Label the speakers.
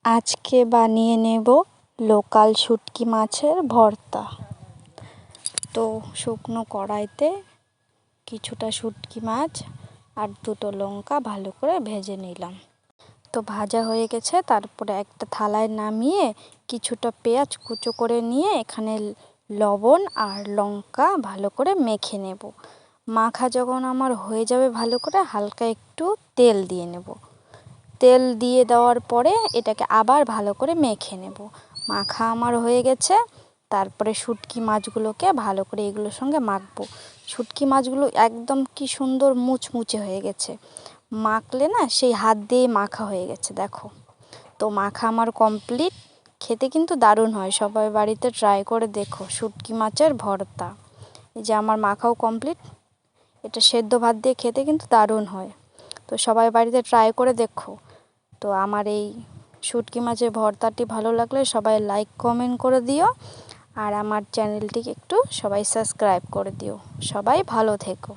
Speaker 1: আজকে বানিয়ে নেব লোকাল শুটকি মাছের ভর্তা। তো শুকনো কড়াইতে কিছুটা শুটকি মাছ আর দুটো লঙ্কা ভালো করে ভেজে নিলাম। তো ভাজা হয়ে গেছে, তারপরে একটা থালায় নামিয়ে কিছুটা পেঁয়াজ কুচো করে নিয়ে এখানে লবণ আর লঙ্কা ভালো করে মেখে নেব। মাখা যখন আমার হয়ে যাবে ভালো করে, হালকা একটু তেল দিয়ে নেব। তেল দিয়ে দেওয়ার পরে এটাকে আবার ভালো করে মেখে নেব। মাখা আমার হয়ে গেছে, তারপরে শুটকি মাছগুলোকে ভালো করে এগুলোর সঙ্গে মাখবো। শুটকি মাছগুলো একদম কি সুন্দর মুচমুচে হয়ে গেছে, মাখলে না সেই হাত দিয়ে মাখা হয়ে গেছে দেখো। তো মাখা আমার কমপ্লিট। খেতে কিন্তু দারুণ হয়, সবাই বাড়িতে ট্রাই করে দেখো শুটকি মাছের ভর্তা। এই যে আমার মাখাও কমপ্লিট। এটা সেদ্ধ ভাত দিয়ে খেতে কিন্তু দারুণ হয়, তো সবাই বাড়িতে ট্রাই করে দেখো। তো আমার এই শুটকি মাছের ভর্তাটি ভালো লাগলে সবাই লাইক কমেন্ট করে দিও, আর আমার চ্যানেলটিকে একটু সবাই সাবস্ক্রাইব করে দিও। সবাই ভালো থেকো।